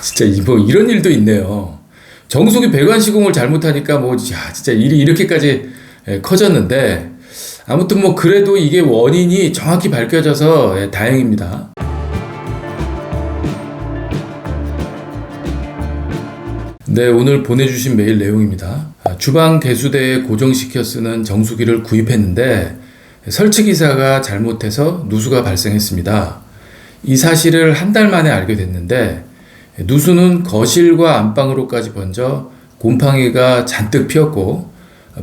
진짜 뭐 이런 일도 있네요. 정수기 배관 시공을 잘못하니까 진짜 일이 이렇게까지 커졌는데, 아무튼 그래도 이게 원인이 정확히 밝혀져서 다행입니다. 네, 오늘 보내주신 메일 내용입니다. 주방 개수대에 고정시켜 쓰는 정수기를 구입했는데 설치기사가 잘못해서 누수가 발생했습니다. 이 사실을 한 달 만에 알게 됐는데, 누수는 거실과 안방으로까지 번져 곰팡이가 잔뜩 피었고,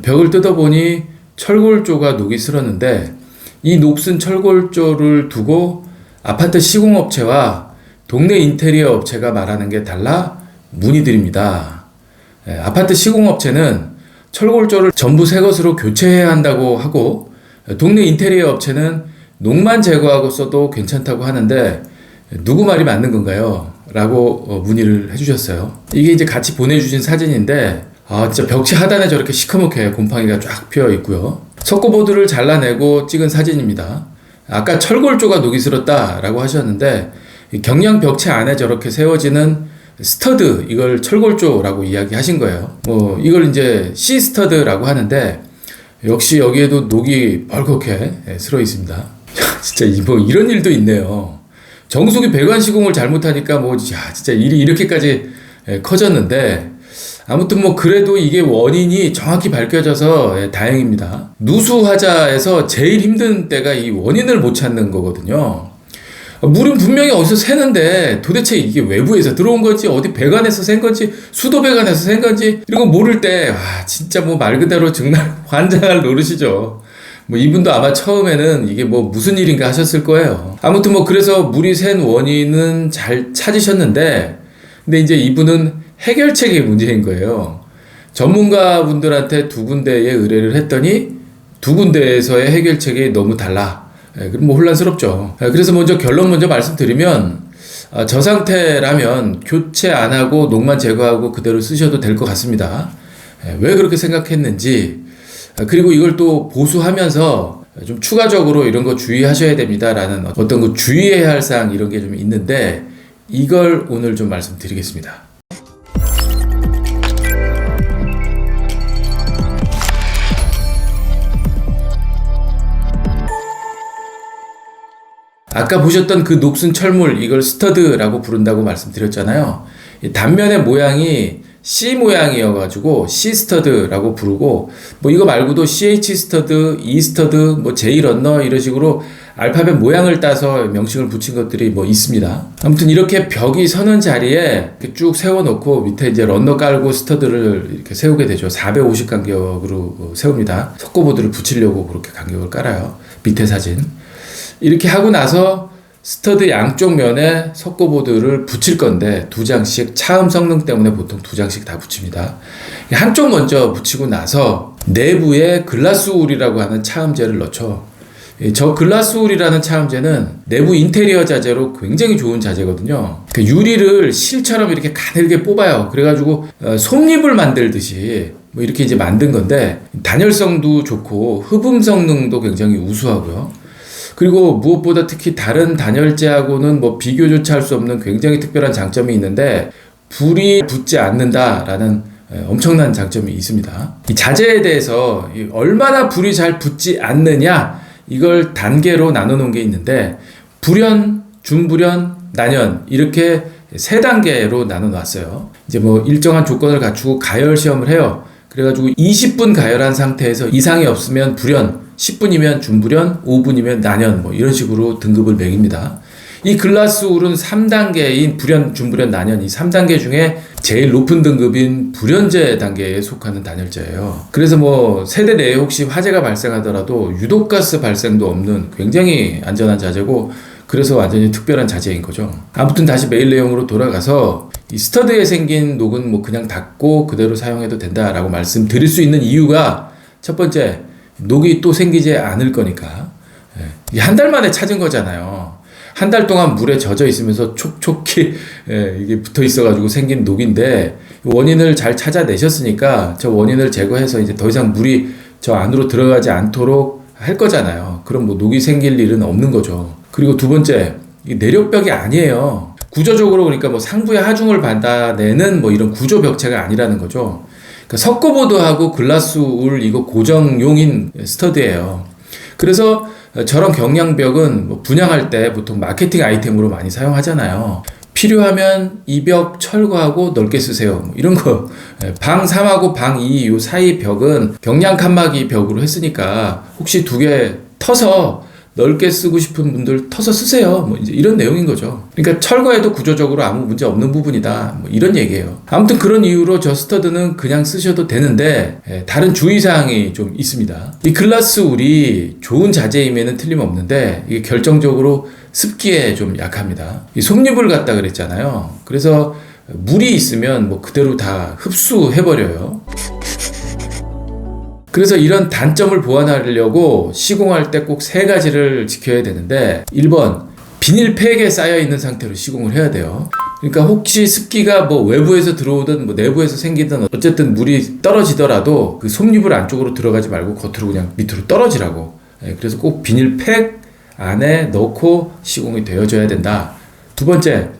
벽을 뜯어보니 철골조가 녹이 슬었는데, 이 녹슨 철골조를 두고 아파트 시공업체와 동네 인테리어 업체가 말하는 게 달라 문의드립니다. 아파트 시공업체는 철골조를 전부 새 것으로 교체해야 한다고 하고, 동네 인테리어 업체는 녹만 제거하고 써도 괜찮다고 하는데 누구 말이 맞는 건가요? 라고 문의를 해주셨어요. 이게 이제 같이 보내주신 사진인데, 진짜 벽체 하단에 저렇게 시커멓게 곰팡이가 쫙 피어 있고요. 석고보드를 잘라내고 찍은 사진입니다. 아까 철골조가 녹이 슬었다 라고 하셨는데, 경량 벽체 안에 저렇게 세워지는 스터드, 이걸 철골조라고 이야기하신 거예요. 이걸 이제 C 스터드라고 하는데, 역시 여기에도 녹이 벌겋게 슬어 있습니다. 진짜 뭐 이런 일도 있네요. 정수기 배관 시공을 잘못하니까 진짜 일이 이렇게까지 커졌는데, 아무튼 그래도 이게 원인이 정확히 밝혀져서 다행입니다. 누수하자에서 제일 힘든 때가 이 원인을 못 찾는 거거든요. 물은 분명히 어디서 새는데 도대체 이게 외부에서 들어온 건지, 어디 배관에서 샌 건지, 수도 배관에서 샌 건지, 이런 거 모를 때 진짜 말 그대로 정말 환장할 노릇이죠. 이분도 아마 처음에는 이게 무슨 일인가 하셨을 거예요. 아무튼 그래서 물이 샌 원인은 잘 찾으셨는데, 근데 이제 이분은 해결책이 문제인 거예요. 전문가분들한테 두 군데에 의뢰를 했더니 두 군데에서의 해결책이 너무 달라. 그럼 혼란스럽죠. 그래서 결론 먼저 말씀드리면, 저 상태라면 교체 안 하고 녹만 제거하고 그대로 쓰셔도 될 것 같습니다. 왜 그렇게 생각했는지, 그리고 이걸 또 보수하면서 좀 추가적으로 이런 거 주의하셔야 됩니다라는 어떤 그 주의해야 할 사항, 이런 게 좀 있는데, 이걸 오늘 좀 말씀드리겠습니다. 아까 보셨던 그 녹슨 철물, 이걸 스터드라고 부른다고 말씀드렸잖아요. 이 단면의 모양이 C 모양이어가지고 C 스터드라고 부르고, 이거 말고도 CH 스터드, E 스터드, J 런너, 이런 식으로 알파벳 모양을 따서 명칭을 붙인 것들이 있습니다. 아무튼 이렇게 벽이 서는 자리에 이렇게 쭉 세워놓고 밑에 이제 런너 깔고 스터드를 이렇게 세우게 되죠. 450 간격으로 세웁니다. 석고보드를 붙이려고 그렇게 간격을 깔아요. 밑에 사진. 이렇게 하고 나서 스터드 양쪽 면에 석고보드를 붙일 건데, 두 장씩, 차음 성능 때문에 보통 두 장씩 다 붙입니다. 한쪽 먼저 붙이고 나서 내부에 글라스울이라고 하는 차음제를 넣죠. 저 글라스울이라는 차음제는 내부 인테리어 자재로 굉장히 좋은 자재거든요. 그 유리를 실처럼 이렇게 가늘게 뽑아요. 그래가지고 솜잎을 만들듯이 이렇게 이제 만든 건데, 단열성도 좋고 흡음 성능도 굉장히 우수하고요. 그리고 무엇보다 특히 다른 단열재하고는 비교조차 할 수 없는 굉장히 특별한 장점이 있는데, 불이 붙지 않는다라는 엄청난 장점이 있습니다. 이 자재에 대해서 얼마나 불이 잘 붙지 않느냐, 이걸 단계로 나눠 놓은 게 있는데, 불연, 중불연, 난연, 이렇게 세 단계로 나눠 놨어요. 이제 일정한 조건을 갖추고 가열 시험을 해요. 그래가지고 20분 가열한 상태에서 이상이 없으면 불연, 10분이면 중불연, 5분이면 난연, 이런 식으로 등급을 매깁니다. 이 글라스울은 3단계인 불연, 중불연, 난연, 이 3단계 중에 제일 높은 등급인 불연제 단계에 속하는 단열재예요. 그래서 세대 내에 혹시 화재가 발생하더라도 유독가스 발생도 없는 굉장히 안전한 자재고, 그래서 완전히 특별한 자재인 거죠. 아무튼 다시 메일 내용으로 돌아가서, 이 스터드에 생긴 녹은 그냥 닫고 그대로 사용해도 된다라고 말씀드릴 수 있는 이유가, 첫 번째, 녹이 또 생기지 않을 거니까. 한 달 만에 찾은 거잖아요. 한 달 동안 물에 젖어 있으면서 촉촉히 이게 붙어 있어가지고 생긴 녹인데, 원인을 잘 찾아내셨으니까 저 원인을 제거해서 이제 더 이상 물이 저 안으로 들어가지 않도록 할 거잖아요. 그럼 녹이 생길 일은 없는 거죠. 그리고 두 번째, 이 내력벽이 아니에요. 구조적으로 그러니까 뭐 상부의 하중을 받아내는 뭐 이런 구조 벽체가 아니라는 거죠. 그러니까 석고보드하고 글라스 울 이거 고정용인 스터드예요. 그래서 저런 경량벽은 뭐 분양할 때 보통 마케팅 아이템으로 많이 사용하잖아요. 필요하면 이 벽 철거하고 넓게 쓰세요. 뭐 이런 거. 방 3하고 방 2 요 사이 벽은 경량 칸막이 벽으로 했으니까 혹시 두 개 터서 넓게 쓰고 싶은 분들 터서 쓰세요. 뭐 이제 이런 내용인 거죠. 그러니까 철거해도 구조적으로 아무 문제 없는 부분이다. 뭐 이런 얘기예요. 아무튼 그런 이유로 저 스터드는 그냥 쓰셔도 되는데 다른 주의사항이 좀 있습니다. 이 글라스 울이 좋은 자재임에는 틀림없는데 이게 결정적으로 습기에 좀 약합니다. 이 솜잎을 갖다 그랬잖아요. 그래서 물이 있으면 뭐 그대로 다 흡수해버려요. 그래서 이런 단점을 보완하려고 시공할 때 꼭 세 가지를 지켜야 되는데 1번 비닐팩에 쌓여 있는 상태로 시공을 해야 돼요. 그러니까 혹시 습기가 뭐 외부에서 들어오든 뭐 내부에서 생기든 어쨌든 물이 떨어지더라도 그 솜잎을 안쪽으로 들어가지 말고 겉으로 그냥 밑으로 떨어지라고. 그래서 꼭 비닐팩 안에 넣고 시공이 되어줘야 된다. 두 번째,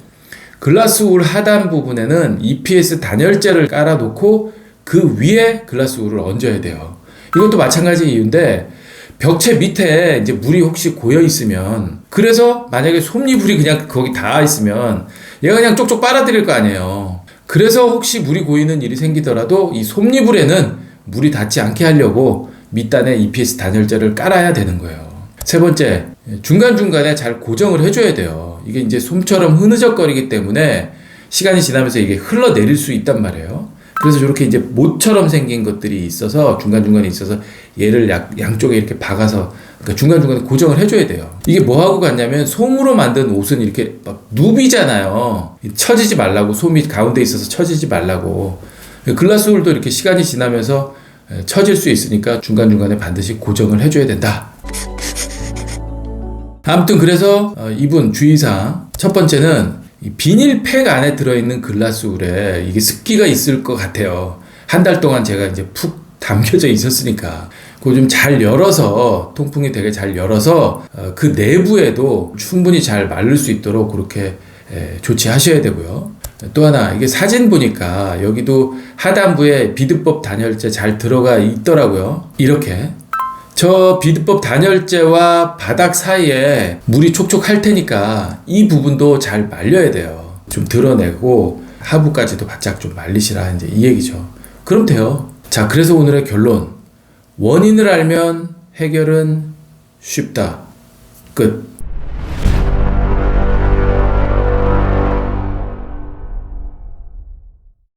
글라스 울 하단 부분에는 EPS 단열재를 깔아 놓고 그 위에 글라스 울을 얹어야 돼요. 이것도 마찬가지 이유인데 벽체 밑에 이제 물이 혹시 고여 있으면, 그래서 만약에 솜잎물이 그냥 거기 닿아 있으면 얘가 그냥 쪽쪽 빨아들일 거 아니에요. 그래서 혹시 물이 고이는 일이 생기더라도 이 솜잎물에는 물이 닿지 않게 하려고 밑단에 EPS 단열재를 깔아야 되는 거예요. 세 번째, 중간중간에 잘 고정을 해줘야 돼요. 이게 이제 솜처럼 흐느적거리기 때문에 시간이 지나면서 이게 흘러내릴 수 있단 말이에요. 그래서 저렇게 이제 못처럼 생긴 것들이 있어서 중간중간에 있어서 얘를 양쪽에 이렇게 박아서 그러니까 중간중간에 고정을 해줘야 돼요. 이게 뭐하고 같냐면 솜으로 만든 옷은 이렇게 막 누비잖아요. 처지지 말라고, 솜이 가운데 있어서 처지지 말라고. 글라스 울도 이렇게 시간이 지나면서 처질 수 있으니까 중간중간에 반드시 고정을 해줘야 된다. 아무튼 그래서 이분 주의사항 첫 번째는 이 비닐팩 안에 들어있는 글라스 울에 이게 습기가 있을 것 같아요. 한 달 동안 제가 이제 푹 담겨져 있었으니까 그거 좀 잘 열어서, 통풍이 되게 잘 열어서 그 내부에도 충분히 잘 마를 수 있도록 그렇게 조치하셔야 되고요. 또 하나, 이게 사진 보니까 여기도 하단부에 비드법 단열재 잘 들어가 있더라고요. 이렇게 저 비드법 단열재와 바닥 사이에 물이 촉촉할 테니까 이 부분도 잘 말려야 돼요. 좀 드러내고 하부까지도 바짝 좀 말리시라, 이제 이 얘기죠. 그럼 돼요. 자, 그래서 오늘의 결론. 원인을 알면 해결은 쉽다. 끝.